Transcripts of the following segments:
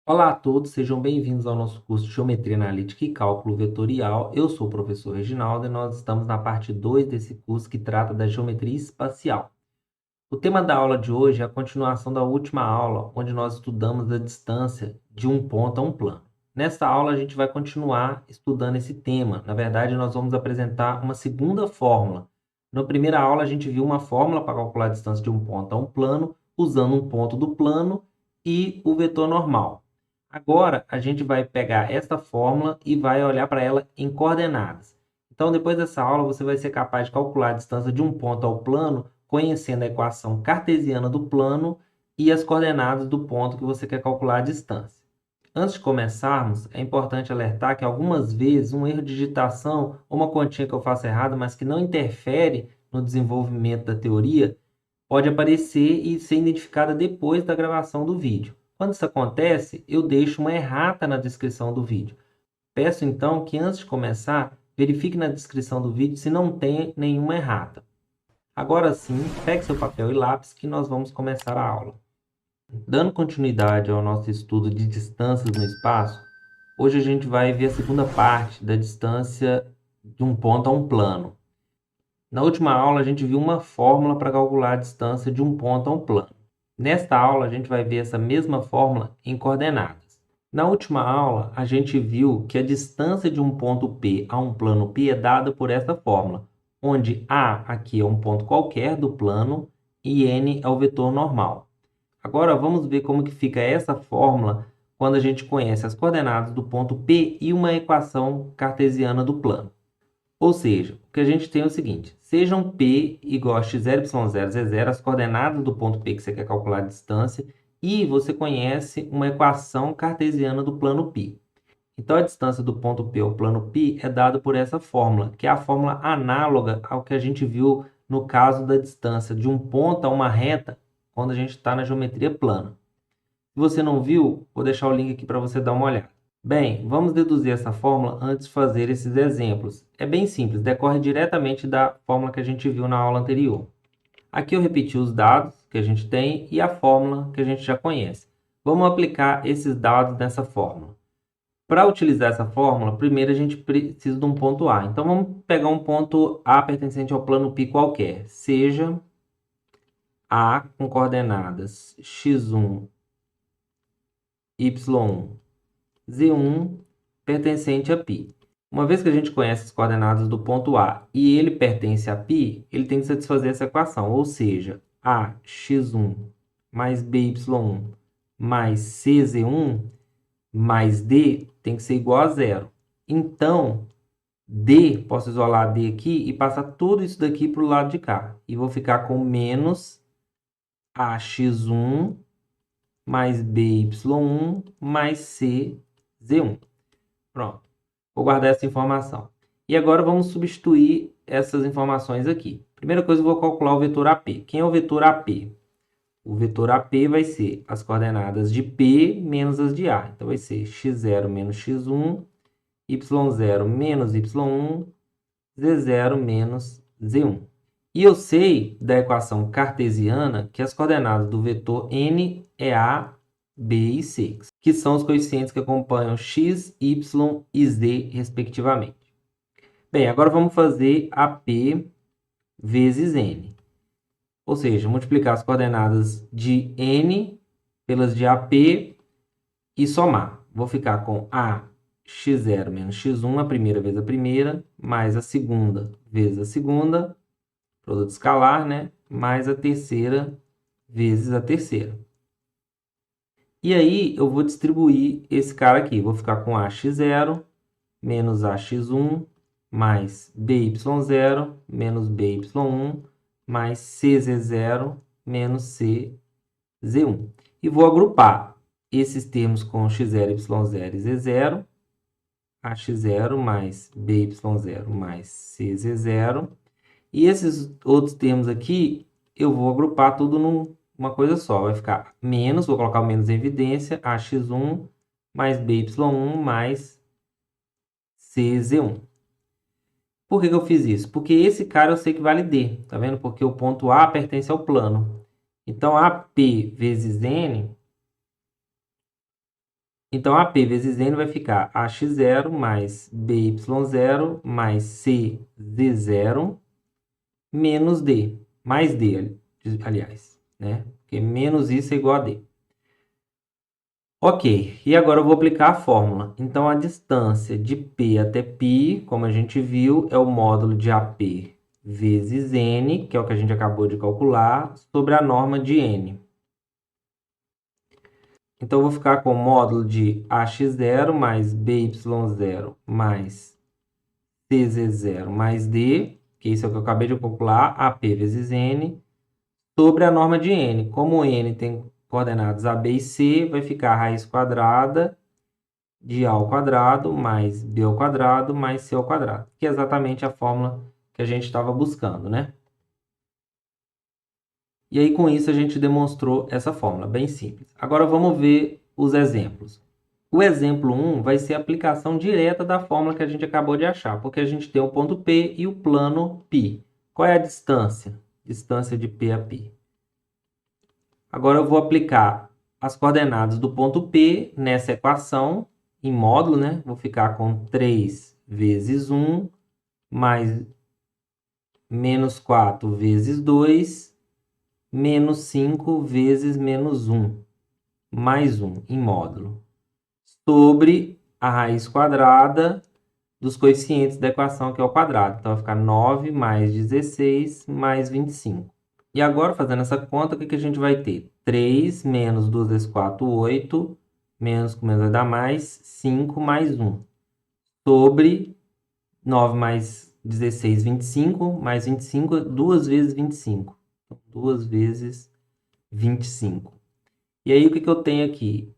Olá a todos, sejam bem-vindos ao nosso curso de Geometria Analítica e Cálculo Vetorial. Eu sou o professor Reginaldo e nós estamos na parte 2 desse curso que trata da geometria espacial. O tema da aula de hoje é a continuação da última aula, onde nós estudamos a distância de um ponto a um plano. Nesta aula, a gente vai continuar estudando esse tema. Na verdade, nós vamos apresentar uma segunda fórmula. Na primeira aula, a gente viu uma fórmula para calcular a distância de um ponto a um plano, usando um ponto do plano e o vetor normal. Agora, a gente vai pegar essa fórmula e vai olhar para ela em coordenadas. Então, depois dessa aula, você vai ser capaz de calcular a distância de um ponto ao plano, conhecendo a equação cartesiana do plano e as coordenadas do ponto que você quer calcular a distância. Antes de começarmos, é importante alertar que algumas vezes um erro de digitação ou uma continha que eu faço errado, mas que não interfere no desenvolvimento da teoria, pode aparecer e ser identificada depois da gravação do vídeo. Quando isso acontece, eu deixo uma errata na descrição do vídeo. Peço então que antes de começar, verifique na descrição do vídeo se não tem nenhuma errata. Agora sim, pegue seu papel e lápis que nós vamos começar a aula. Dando continuidade ao nosso estudo de distâncias no espaço, hoje a gente vai ver a segunda parte da distância de um ponto a um plano. Na última aula, a gente viu uma fórmula para calcular a distância de um ponto a um plano. Nesta aula, a gente vai ver essa mesma fórmula em coordenadas. Na última aula, a gente viu que a distância de um ponto P a um plano P é dada por essa fórmula, onde A aqui é um ponto qualquer do plano e N é o vetor normal. Agora, vamos ver como que fica essa fórmula quando a gente conhece as coordenadas do ponto P e uma equação cartesiana do plano. Ou seja, o que a gente tem é o seguinte: sejam P igual a x0, y0, z0, as coordenadas do ponto P que você quer calcular a distância, e você conhece uma equação cartesiana do plano π. Então, a distância do ponto P ao plano π é dada por essa fórmula, que é a fórmula análoga ao que a gente viu no caso da distância de um ponto a uma reta, quando a gente está na geometria plana. Se você não viu, vou deixar o link aqui para você dar uma olhada. Bem, vamos deduzir essa fórmula antes de fazer esses exemplos. É bem simples, decorre diretamente da fórmula que a gente viu na aula anterior. Aqui eu repeti os dados que a gente tem e a fórmula que a gente já conhece. Vamos aplicar esses dados nessa fórmula. Para utilizar essa fórmula, primeiro a gente precisa de um ponto A. Então, vamos pegar um ponto A pertencente ao plano π qualquer. Seja A com coordenadas x1, y1, z1 pertencente a π. Uma vez que a gente conhece as coordenadas do ponto A e ele pertence a π, ele tem que satisfazer essa equação, ou seja, ax1 mais by1 mais cz1 mais d tem que ser igual a zero. Então, d, posso isolar d aqui e passar tudo isso daqui para o lado de cá. E vou ficar com menos ax1 mais by1 mais cz1. Pronto. Vou guardar essa informação. E agora vamos substituir essas informações aqui. Primeira coisa, eu vou calcular o vetor AP. Quem é o vetor AP? O vetor AP vai ser as coordenadas de P menos as de A. Então, vai ser x0 menos x1, y0 menos y1, z0 menos z1. E eu sei da equação cartesiana que as coordenadas do vetor n é A, B e C, que são os coeficientes que acompanham x, y e z, respectivamente. Bem, agora vamos fazer AP vezes n. Ou seja, multiplicar as coordenadas de n pelas de AP e somar. Vou ficar com ax0 menos x1, a primeira vezes a primeira, mais a segunda vezes a segunda, produto escalar, né? Mais a terceira vezes a terceira. E aí, eu vou distribuir esse cara aqui. Vou ficar com ax0 menos ax1 mais by0 menos by1 mais cz0 menos cz1. E vou agrupar esses termos com x0, y0 e z0. ax0 mais by0 mais cz0. E esses outros termos aqui, eu vou agrupar tudo numa coisa só. Vai ficar menos, vou colocar o menos em evidência, ax1 mais by1 mais cz1. Por que eu fiz isso? Porque esse cara eu sei que vale D, tá vendo? Porque o ponto A pertence ao plano. Então, AP vezes N Então, AP vezes N vai ficar AX0 mais BY0 mais CZ0 menos D. Mais D, aliás, né? Porque menos isso é igual a D. Ok, e agora eu vou aplicar a fórmula. Então, a distância de P até π, como a gente viu, é o módulo de AP vezes N, que é o que a gente acabou de calcular, sobre a norma de N. Então, eu vou ficar com o módulo de AX0 mais BY0 mais CZ0 mais D, que isso é o que eu acabei de calcular, AP vezes N, sobre a norma de N. Como N tem coordenadas A, B e C, vai ficar a raiz quadrada de A ao quadrado mais B ao quadrado mais C ao quadrado, que é exatamente a fórmula que a gente estava buscando, né? E aí, com isso, a gente demonstrou essa fórmula, bem simples. Agora, vamos ver os exemplos. O exemplo 1 vai ser a aplicação direta da fórmula que a gente acabou de achar, porque a gente tem o ponto P e o plano π. Qual é a distância? Distância de P a π. Agora eu vou aplicar as coordenadas do ponto P nessa equação, em módulo, né? Vou ficar com 3 vezes 1, mais menos 4 vezes 2, menos 5 vezes menos 1, mais 1 em módulo, sobre a raiz quadrada dos coeficientes da equação, que é o quadrado. Então, vai ficar 9 mais 16 mais 25. E agora, fazendo essa conta, o que a gente vai ter? 3 menos 2 vezes 4, 8. Menos com menos vai dar mais. 5 mais 1. Sobre 9 mais 16, 25. Mais 25, 2 vezes 25. 2 vezes 25. E aí, o que eu tenho aqui?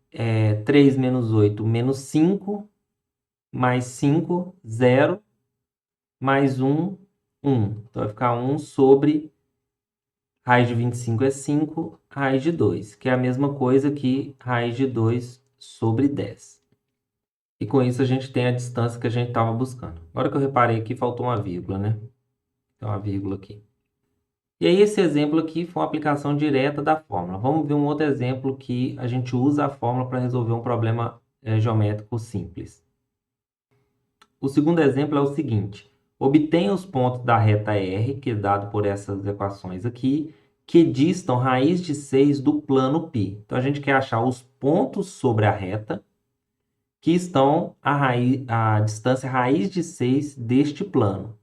3 menos 8, menos 5. Mais 5, 0. Mais 1, 1. Então, vai ficar 1 sobre raiz de 25 é 5, raiz de 2, que é a mesma coisa que raiz de 2 sobre 10. E com isso a gente tem a distância que a gente estava buscando. Agora que eu reparei aqui, faltou uma vírgula, né? Tem uma vírgula aqui. E aí esse exemplo aqui foi uma aplicação direta da fórmula. Vamos ver um outro exemplo que a gente usa a fórmula para resolver um problema geométrico simples. O segundo exemplo é o seguinte. Obtenha os pontos da reta R, que é dado por essas equações aqui, que distam raiz de 6 do plano π. Então, a gente quer achar os pontos sobre a reta que estão a distância raiz de 6 deste plano.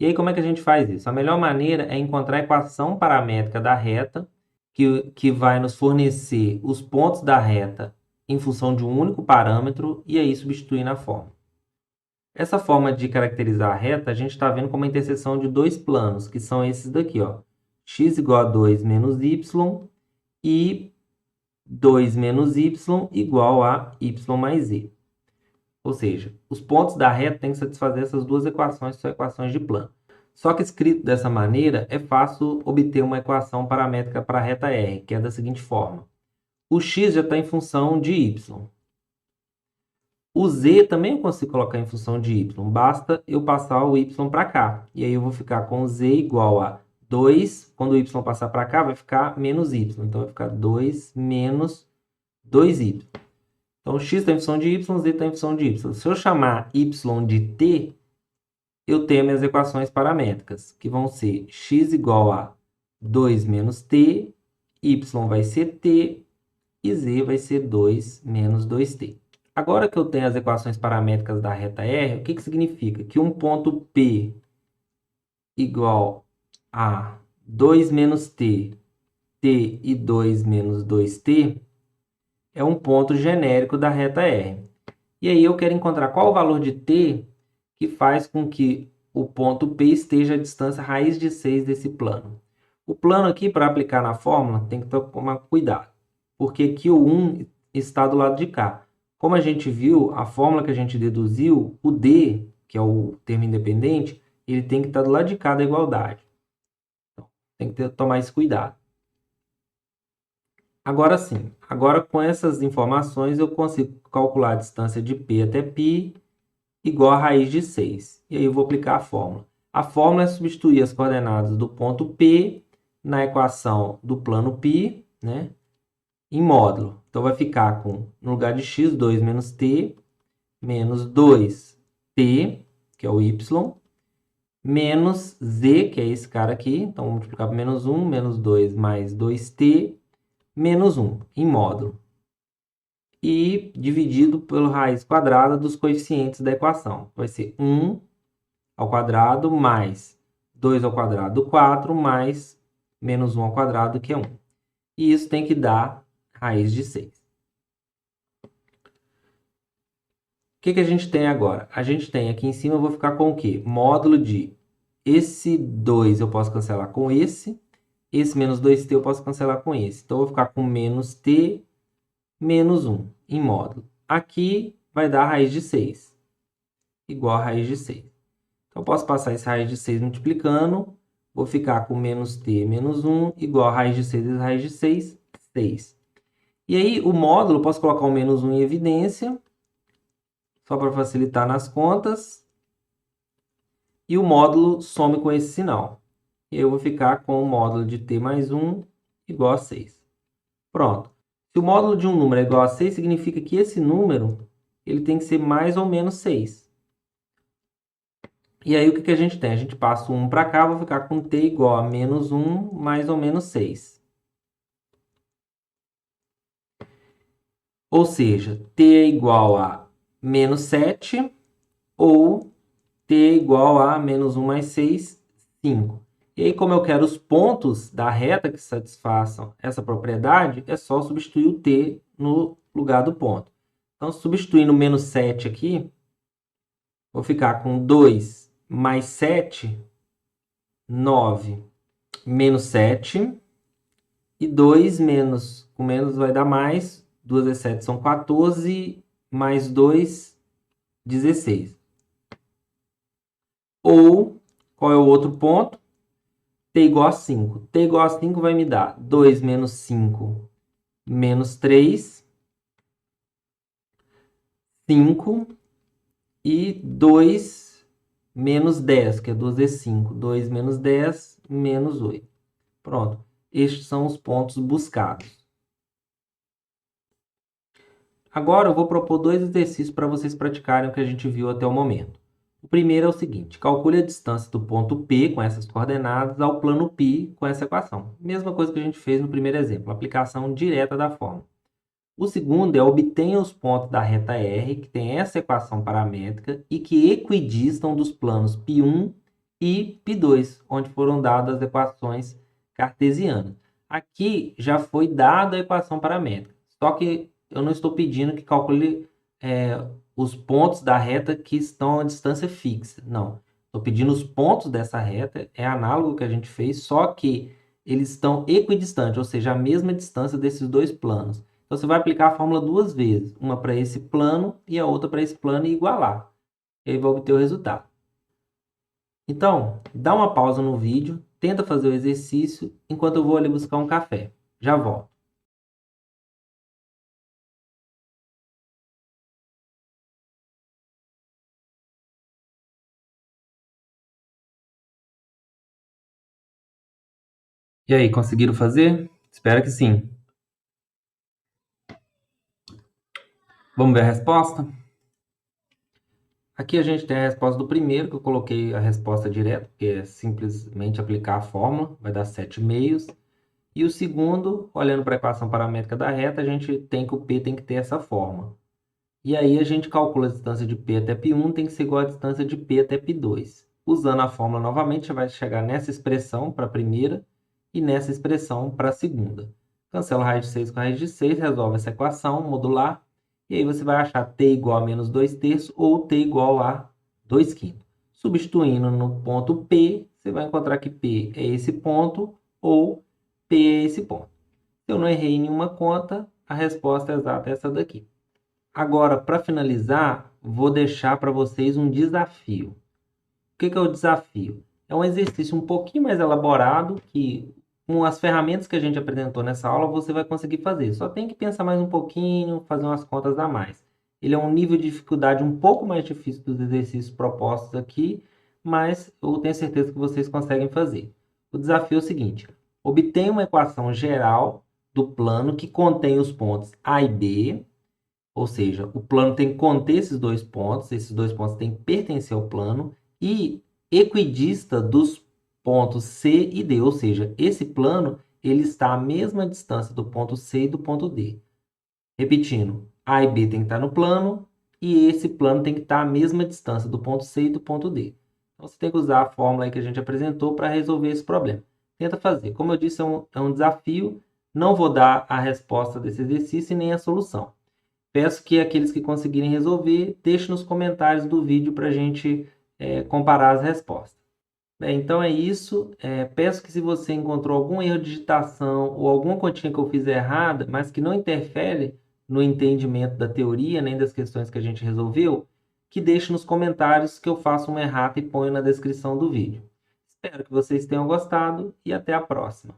E aí, como é que a gente faz isso? A melhor maneira é encontrar a equação paramétrica da reta, que vai nos fornecer os pontos da reta em função de um único parâmetro, e aí substituir na fórmula. Essa forma de caracterizar a reta, a gente está vendo como a interseção de dois planos, que são esses daqui, ó. X igual a 2 menos y e 2 menos y igual a y mais z. Ou seja, os pontos da reta têm que satisfazer essas duas equações, que são equações de plano. Só que escrito dessa maneira, é fácil obter uma equação paramétrica para a reta R, que é da seguinte forma. O x já está em função de y. O z também eu consigo colocar em função de y. Basta eu passar o y para cá. E aí eu vou ficar com z igual a 2. Quando o y passar para cá, vai ficar menos y. Então, vai ficar 2 menos 2y. Então, x está em função de y, z está em função de y. Se eu chamar y de t, eu tenho minhas equações paramétricas, que vão ser x igual a 2 menos t, y vai ser t, e z vai ser 2 menos 2t. Agora que eu tenho as equações paramétricas da reta R, o que significa? Que um ponto P igual a 2 menos t, t e 2 menos 2t, é um ponto genérico da reta R. E aí eu quero encontrar qual o valor de t que faz com que o ponto P esteja à distância raiz de 6 desse plano. O plano aqui, para aplicar na fórmula, tem que tomar cuidado, porque aqui o 1 está do lado de cá. Como a gente viu, a fórmula que a gente deduziu, o D, que é o termo independente, ele tem que estar do lado de cá da igualdade. Então, tem que tomar esse cuidado. Agora sim, agora com essas informações eu consigo calcular a distância de P até π igual a raiz de 6. E aí eu vou aplicar a fórmula. A fórmula é substituir as coordenadas do ponto P na equação do plano π, né? em módulo. Então, vai ficar com, no lugar de x, 2 menos t, menos 2t, que é o y, menos z, que é esse cara aqui. Então, vou multiplicar por menos 1, menos 2 mais 2t, menos 1, em módulo. E dividido pela raiz quadrada dos coeficientes da equação. Vai ser 1 ao quadrado mais 2 ao quadrado, 4, mais menos 1 ao quadrado, que é 1. E isso tem que dar raiz de 6. O que a gente tem agora? A gente tem aqui em cima, eu vou ficar com o quê? Módulo de esse 2 eu posso cancelar com esse menos 2t eu posso cancelar com esse. Então, eu vou ficar com menos t menos 1 em módulo. Aqui vai dar raiz de 6, igual a raiz de 6. Então, eu posso passar esse raiz de 6 multiplicando, vou ficar com menos t menos 1 igual a raiz de 6 vezes raiz de 6, 6. E aí, o módulo, eu posso colocar o menos 1 em evidência, só para facilitar nas contas. E o módulo some com esse sinal. E eu vou ficar com o módulo de t mais 1 igual a 6. Pronto. Se o módulo de um número é igual a 6, significa que esse número ele tem que ser mais ou menos 6. E aí, o que a gente tem? A gente passa o 1 para cá, vou ficar com t igual a menos 1 mais ou menos 6. Ou seja, t é igual a menos 7 ou t é igual a menos 1 mais 6, 5. E aí, como eu quero os pontos da reta que satisfaçam essa propriedade, é só substituir o t no lugar do ponto. Então, substituindo o menos 7 aqui, vou ficar com 2 mais 7, 9, menos 7. E 2 menos, com menos vai dar mais. 2 vezes 7 são 14, mais 2, 16. Ou, qual é o outro ponto? T igual a 5. T igual a 5 vai me dar 2 menos 5 menos 3, 5 e 2 menos 10, que é 2 vezes 5. 2 menos 10 menos 8. Pronto. Estes são os pontos buscados. Agora eu vou propor dois exercícios para vocês praticarem o que a gente viu até o momento. O primeiro é o seguinte: calcule a distância do ponto P com essas coordenadas ao plano π com essa equação. Mesma coisa que a gente fez no primeiro exemplo, aplicação direta da fórmula. O segundo é obtenha os pontos da reta R, que tem essa equação paramétrica e que equidistam dos planos π1 e π2, onde foram dadas as equações cartesianas. Aqui já foi dada a equação paramétrica, só que eu não estou pedindo que calcule os pontos da reta que estão à distância fixa. Não. Estou pedindo os pontos dessa reta, é análogo ao que a gente fez, só que eles estão equidistantes, ou seja, a mesma distância desses dois planos. Então, você vai aplicar a fórmula duas vezes, uma para esse plano e a outra para esse plano e igualar. E aí vai obter o resultado. Então, dá uma pausa no vídeo, tenta fazer o exercício, enquanto eu vou ali buscar um café. Já volto. E aí, conseguiram fazer? Espero que sim. Vamos ver a resposta? Aqui a gente tem a resposta do primeiro, que eu coloquei a resposta direta, que é simplesmente aplicar a fórmula, vai dar 7 meios. E o segundo, olhando para a equação paramétrica da reta, a gente tem que o P tem que ter essa forma. E aí a gente calcula a distância de P até π1 tem que ser igual à distância de P até π2. Usando a fórmula novamente, você vai chegar nessa expressão para a primeira e nessa expressão para a segunda. Cancela raiz de 6 com raiz de 6, resolve essa equação modular. E aí você vai achar t igual a menos 2/3 ou t igual a 2/5. Substituindo no ponto P, você vai encontrar que P é esse ponto ou P é esse ponto. Se eu não errei em nenhuma conta, a resposta exata é essa daqui. Agora, para finalizar, vou deixar para vocês um desafio. O que é o desafio? É um exercício um pouquinho mais elaborado que, com as ferramentas que a gente apresentou nessa aula, você vai conseguir fazer. Só tem que pensar mais um pouquinho, fazer umas contas a mais. Ele é um nível de dificuldade um pouco mais difícil dos exercícios propostos aqui, mas eu tenho certeza que vocês conseguem fazer. O desafio é o seguinte: obtenha uma equação geral do plano que contém os pontos A e B, ou seja, o plano tem que conter esses dois pontos têm que pertencer ao plano, e equidista dos pontos C e D, ou seja, esse plano ele está à mesma distância do ponto C e do ponto D. Repetindo, A e B tem que estar no plano, e esse plano tem que estar à mesma distância do ponto C e do ponto D. Então, você tem que usar a fórmula aí que a gente apresentou para resolver esse problema. Tenta fazer. Como eu disse, é um desafio. Não vou dar a resposta desse exercício e nem a solução. Peço que aqueles que conseguirem resolver, deixem nos comentários do vídeo para a gente comparar as respostas. Bem, então é isso. Peço que se você encontrou algum erro de digitação ou alguma continha que eu fiz errada, mas que não interfere no entendimento da teoria nem das questões que a gente resolveu, que deixe nos comentários que eu faço uma errata e ponho na descrição do vídeo. Espero que vocês tenham gostado e até a próxima.